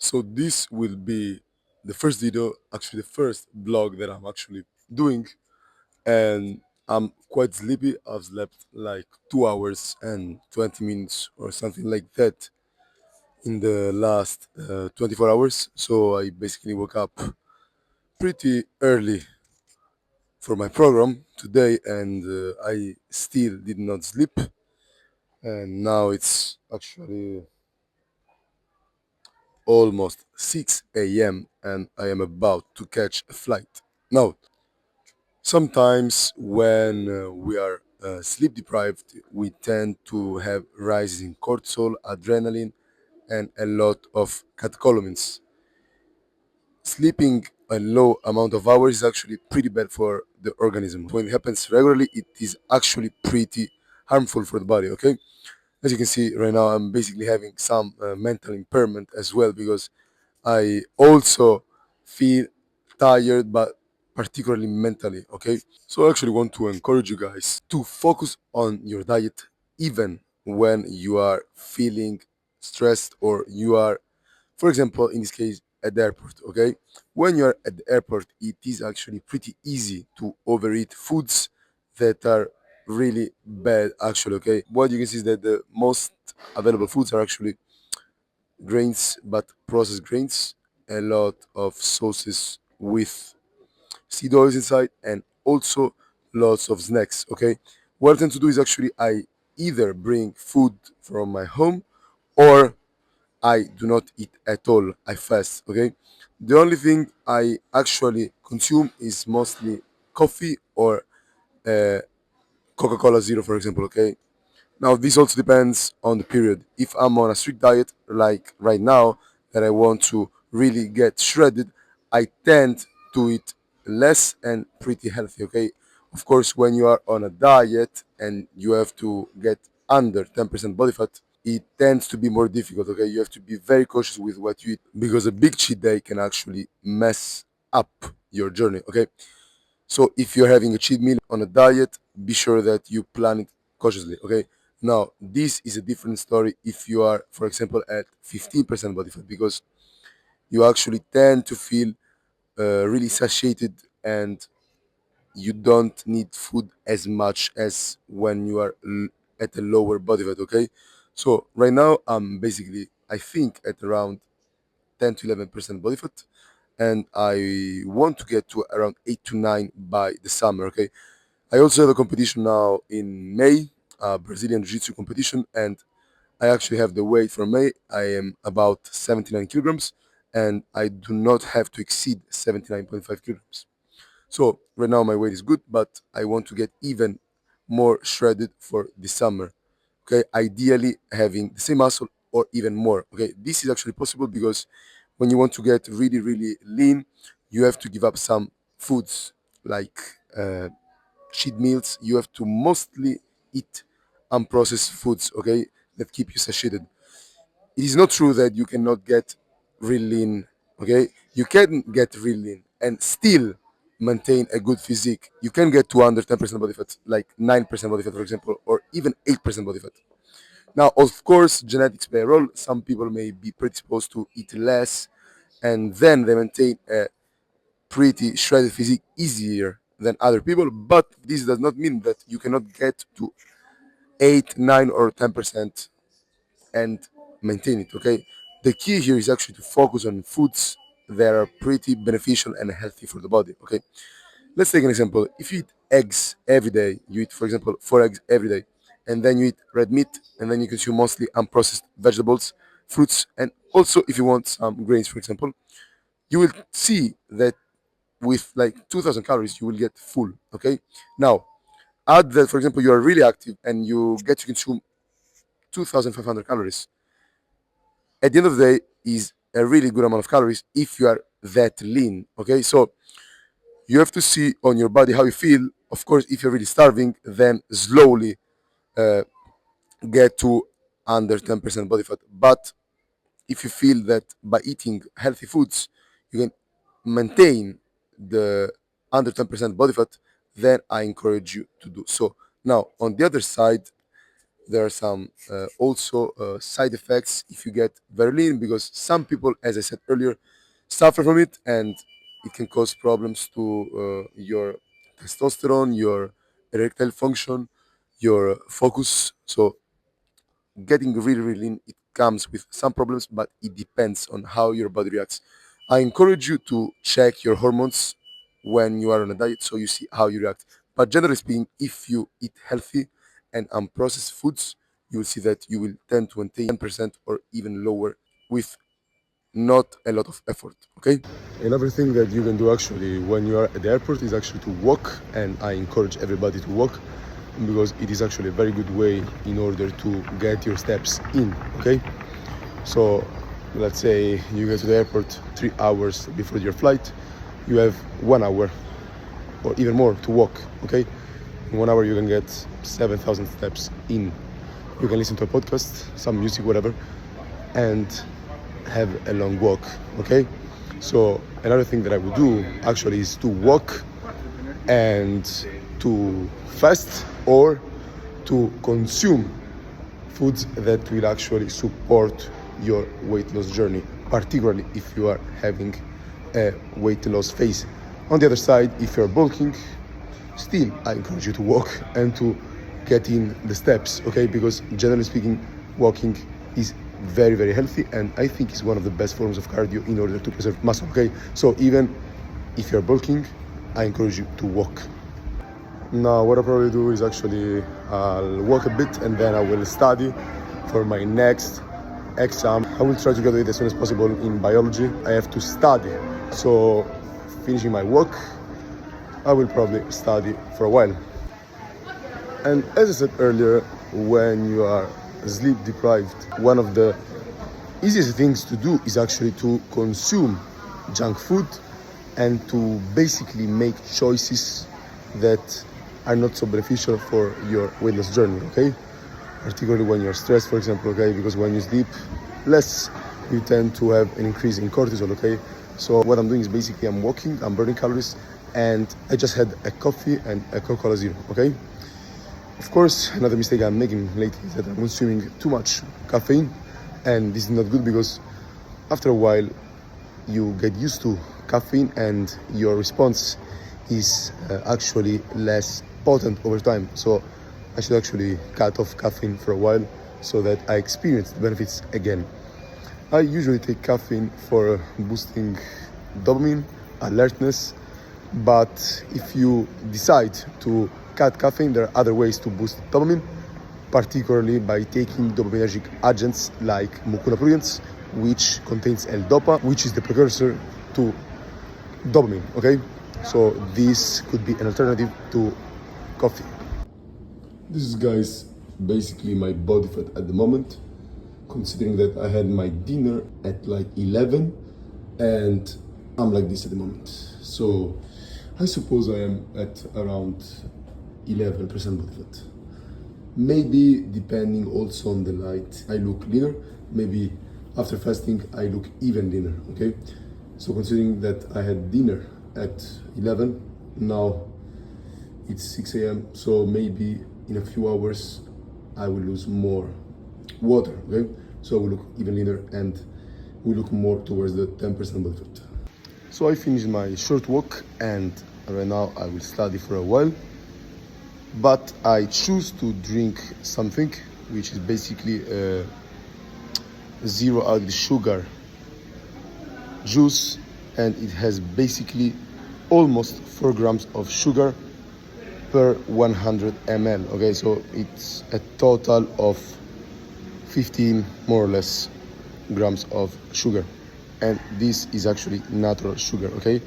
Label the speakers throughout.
Speaker 1: So this will be the first video, actually the first vlog that I'm actually doing, and I'm quite sleepy. I've slept like 2 hours and 20 minutes or something like that in the last 24 hours. So I basically woke up pretty early for my program today, and I still did not sleep. And now it's actually almost 6 a.m. and I am about to catch a flight. Now, sometimes when we are sleep deprived, we tend to have rises in cortisol, adrenaline, and a lot of catecholamines. Sleeping a low amount of hours is actually pretty bad for the organism. When it happens regularly, it is actually pretty harmful for the body. Okay, as you can see right now, I'm basically having some mental impairment as well because I also feel tired, but particularly mentally. Okay, so I actually want to encourage you guys to focus on your diet even when you are feeling stressed or you are, for example, in this case, at the airport. Okay, when you are at the airport, it is actually pretty easy to overeat foods that are really bad. Actually, okay, what you can see is that the most available foods are actually grains, but processed grains, a lot of sauces with seed oils inside, and also lots of snacks. Okay, what I tend to do is actually I either bring food from my home or I do not eat at all. I fast. Okay, the only thing I actually consume is mostly coffee or uh, Coca-Cola Zero, for example. Okay, now, this also depends on the period. If I'm on a strict diet, like right now, that I want to really get shredded, I tend to eat less and pretty healthy, okay? Of course, when you are on a diet and you have to get under 10% body fat, it tends to be more difficult, okay? You have to be very cautious with what you eat because a big cheat day can actually mess up your journey, okay? So if you're having a cheat meal on a diet, be sure that you plan it cautiously. Okay. Now this is a different story if you are, for example, at 15% body fat because you actually tend to feel really satiated and you don't need food as much as when you are at a lower body fat. Okay. So right now I'm basically I think at around 10 to 11% body fat, and I want to get to around 8 to 9 by the summer. Okay, I also have a competition now in May, a Brazilian Jiu-Jitsu competition, and I actually have the weight for May. I am about 79 kilograms, and I do not have to exceed 79.5 kilograms. So right now my weight is good, but I want to get even more shredded for the summer. Okay, ideally having the same muscle or even more. Okay, this is actually possible because when you want to get really really lean, you have to give up some foods like cheat meals. You have to mostly eat unprocessed foods, okay, that keep you satiated. It is not true that you cannot get real lean, okay? You can get real lean and still maintain a good physique. You can get to under 10% body fat, like 9% body fat, for example, or even 8% body fat. Now, of course, genetics play a role. Some people may be predisposed to eat less and then they maintain a pretty shredded physique easier than other people, but this does not mean that you cannot get to 8, 9, or 10% and maintain it. Okay, the key here is actually to focus on foods that are pretty beneficial and healthy for the body. Okay, let's take an example. If you eat eggs every day, you eat, for example, 4 eggs every day, and then you eat red meat, and then you consume mostly unprocessed vegetables, fruits, and also if you want some grains, for example, you will see that with like 2000 calories you will get full. Okay, now add that, for example, you are really active and you get to consume 2500 calories. At the end of the day is a really good amount of calories if you are that lean. Okay, so you have to see on your body how you feel. Of course, if you're really starving, then slowly uh, get to under 10% body fat. But if you feel that by eating healthy foods you can maintain the under 10% body fat, then I encourage you to do so. Now, on the other side, There are some also side effects if you get very lean, because some people, as I said earlier, suffer from it, and it can cause problems to your testosterone, your erectile function, your focus. So getting really, really lean, it comes with some problems, but it depends on how your body reacts. I encourage you to check your hormones when you are on a diet so you see how you react. But generally speaking, if you eat healthy and unprocessed foods, you will see that you will tend to maintain 10% or even lower with not a lot of effort. Okay. Another thing that you can do actually when you are at the airport is actually to walk, and I encourage everybody to walk because it is actually a very good way in order to get your steps in. Okay. So let's say you get to the airport 3 hours before your flight, you have 1 hour or even more to walk. Okay. In 1 hour you can get 7,000 steps in. You can listen to a podcast, some music, whatever, and have a long walk. Okay. So another thing that I would do actually is to walk and to fast or to consume foods that will actually support your weight loss journey, particularly if you are having a weight loss phase. On the other side, if you're bulking, still I encourage you to walk and to get in the steps, okay? Because generally speaking, walking is very, very healthy, and I think it's one of the best forms of cardio in order to preserve muscle, okay? So even if you're bulking, I encourage you to walk. Now, what I'll probably do is actually I'll walk a bit and then I will study for my next exam. I will try to graduate as soon as possible in biology. I have to study. So, finishing my walk, I will probably study for a while. And as I said earlier, when you are sleep deprived, one of the easiest things to do is actually to consume junk food and to basically make choices that are not so beneficial for your weight loss journey, okay? Particularly when you're stressed, for example, okay? Because when you sleep less, you tend to have an increase in cortisol, okay? So what I'm doing is basically I'm walking, I'm burning calories, and I just had a coffee and a Coca-Cola Zero, okay? Of course, another mistake I'm making lately is that I'm consuming too much caffeine, and this is not good because after a while you get used to caffeine and your response is actually less potent over time. So I should actually cut off caffeine for a while so that I experience the benefits again. I usually take caffeine for boosting dopamine, alertness, but if you decide to cut caffeine, there are other ways to boost dopamine, particularly by taking dopaminergic agents like mucuna pruriens, which contains L-DOPA, which is the precursor to dopamine, okay? So this could be an alternative to coffee. This is, guys, basically my body fat at the moment, considering that I had my dinner at like 11 and I'm like this at the moment. So I suppose I am at around 11% body fat. Maybe depending also on the light, I look leaner. Maybe after fasting, I look even leaner, okay? So considering that I had dinner at 11, now it's 6 a.m. So maybe in a few hours, I will lose more water, okay? So I will look even leaner and we look more towards the 10% body fat. So I finished my short walk and right now I will study for a while. But I choose to drink something which is basically a zero added sugar juice, and it has basically almost 4 grams of sugar per 100 ml. Okay, so it's a total of 15 more or less grams of sugar, and this is actually natural sugar. Okay,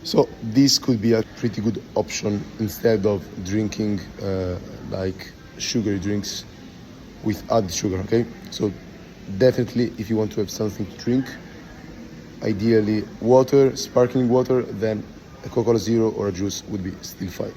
Speaker 1: so this could be a pretty good option instead of drinking like sugary drinks with added sugar, okay? So definitely if you want to have something to drink, ideally water, sparkling water, then a Coca-Cola Zero or a juice would be still fine.